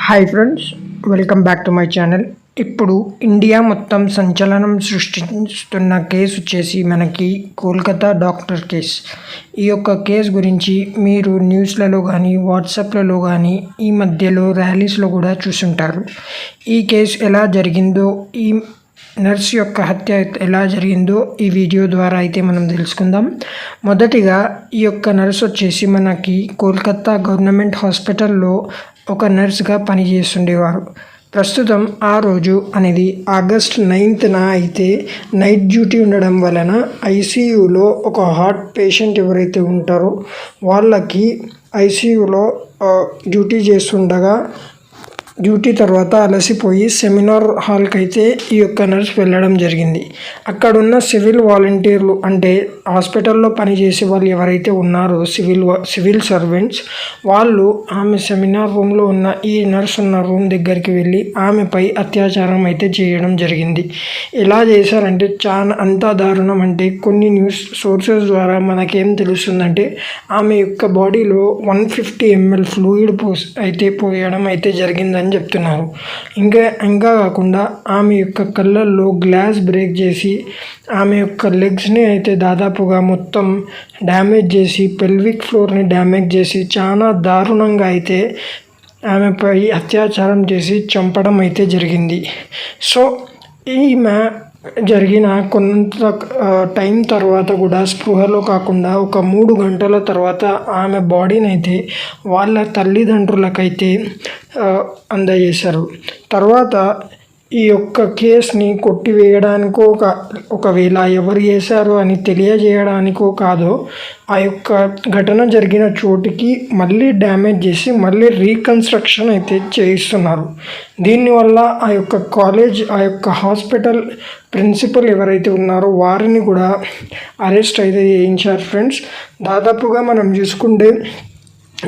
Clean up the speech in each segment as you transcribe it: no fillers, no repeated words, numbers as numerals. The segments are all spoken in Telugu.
Hi friends, welcome back to my channel. ఇప్పుడు ఇండియా మొత్తం సంచలనం సృష్టిస్తున్న కేసు వచ్చేసి మనకి కోల్కతా డాక్టర్ కేస్. ఈ యొక్క కేసు గురించి మీరు న్యూస్లలో కానీ వాట్సాప్లలో కానీ ఈ మధ్యలో ర్యాలీస్లో కూడా చూసుంటారు. ఈ కేసు ఎలా జరిగిందో, ఈ నర్స్ యొక్క హత్య ఎలా జరిగిందో ఈ వీడియో ద్వారా అయితే మనం తెలుసుకుందాం. మొదటిగా ఈ యొక్క నర్స్ వచ్చేసి మనకి కోల్కతా గవర్నమెంట్ హాస్పిటల్లో ఒక నర్స్గా పనిచేస్తుండేవారు. ప్రస్తుతం ఆ రోజు అనేది ఆగస్ట్ 9న అయితే నైట్ డ్యూటీ ఉండడం వలన ఐసీయూలో ఒక హార్ట్ పేషెంట్ ఎవరైతే ఉంటారో వాళ్ళకి ఐసీయూలో డ్యూటీ చేస్తుండగా డ్యూటీ తర్వాత అలసిపోయి సెమినార్ హాల్కి అయితే ఈ యొక్క నర్స్ వెళ్ళడం జరిగింది. అక్కడున్న సివిల్ వాలంటీర్లు అంటే హాస్పిటల్లో పనిచేసే వాళ్ళు ఎవరైతే ఉన్నారో సివిల్ సర్వెంట్స్ వాళ్ళు ఆమె సెమినార్ రూమ్లో ఉన్న ఈ నర్స్ ఉన్న రూమ్ దగ్గరికి వెళ్ళి ఆమెపై అత్యాచారం అయితే చేయడం జరిగింది. ఎలా చేశారంటే అంతా దారుణం. అంటే కొన్ని న్యూస్ సోర్సెస్ ద్వారా మనకేం తెలుస్తుందంటే ఆమె యొక్క బాడీలో 150 ml ఫ్లూయిడ్ పోయడం అయితే జరిగిందని చెప్తున్నారు. ఇంకా కాకుండా ఆమె యొక్క కళ్ళల్లో గ్లాస్ బ్రేక్ చేసి ఆమె యొక్క లెగ్స్ని అయితే దాదాపుగా మొత్తం డ్యామేజ్ చేసి పెల్విక్ ఫ్లోర్ని డ్యామేజ్ చేసి చాలా దారుణంగా అయితే ఆమెపై అత్యాచారం చేసి చంపడం అయితే జరిగింది. సో ఈమె జరిగిన కొంత టైం తర్వాత కూడా స్పృహలో కాకుండా ఒక 3 గంటల తర్వాత ఆమె బాడీని అయితే వాళ్ళ తల్లిదండ్రులకైతే అందజేశారు. తర్వాత ఈ యొక్క కేసుని కొట్టివేయడానికో ఒకవేళ ఎవరు చేశారు అని తెలియజేయడానికో కాదో ఆ యొక్క ఘటన జరిగిన చోటికి మళ్ళీ డ్యామేజ్ చేసి మళ్ళీ రీకన్స్ట్రక్షన్ అయితే చేయిస్తున్నారు. దీనివల్ల ఆ యొక్క కాలేజ్ ఆ యొక్క హాస్పిటల్ ప్రిన్సిపల్ ఎవరైతే ఉన్నారో వారిని కూడా అరెస్ట్ అయితే చేయించారు. ఫ్రెండ్స్, దాదాపుగా మనం చూసుకుంటే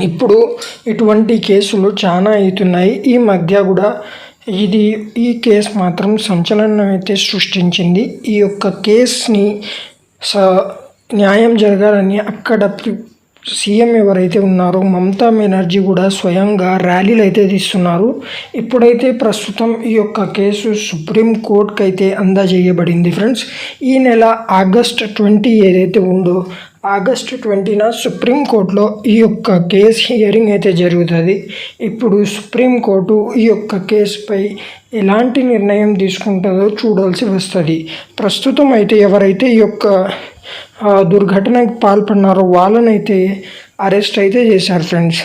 ఇప్పుడు ఇటువంటి కేసులు చాలా అవుతున్నాయి. ఈ మధ్య కూడా ఈ కేసు మాత్రం సంచలనం అయితే సృష్టించింది. ఈ యొక్క కేసుని న్యాయం జరగాలని అక్కడ సీఎం ఎవరైతే ఉన్నారో మమతా బెనర్జీ కూడా స్వయంగా ర్యాలీలు అయితే తీస్తున్నారు. ఇప్పుడైతే ప్రస్తుతం ఈ యొక్క కేసు సుప్రీం కోర్టుకి అయితే అందజేయబడింది. ఫ్రెండ్స్, ఈ నెల ఆగస్ట్ 20 ఏదైతే ఉందో ఆగస్టు 20న సుప్రీంకోర్టులో ఈ యొక్క కేసు హియరింగ్ అయితే జరుగుతుంది. ఇప్పుడు సుప్రీంకోర్టు ఈ యొక్క కేసుపై ఎలాంటి నిర్ణయం తీసుకుంటుందో చూడాల్సి వస్తుంది. ప్రస్తుతం అయితే ఎవరైతే ఈ యొక్క దుర్ఘటనకు పాల్పడినారో వాళ్ళనైతే అరెస్ట్ అయితే చేశారు. Friends,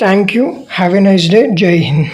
thank you. Have a nice day. జై హింద్.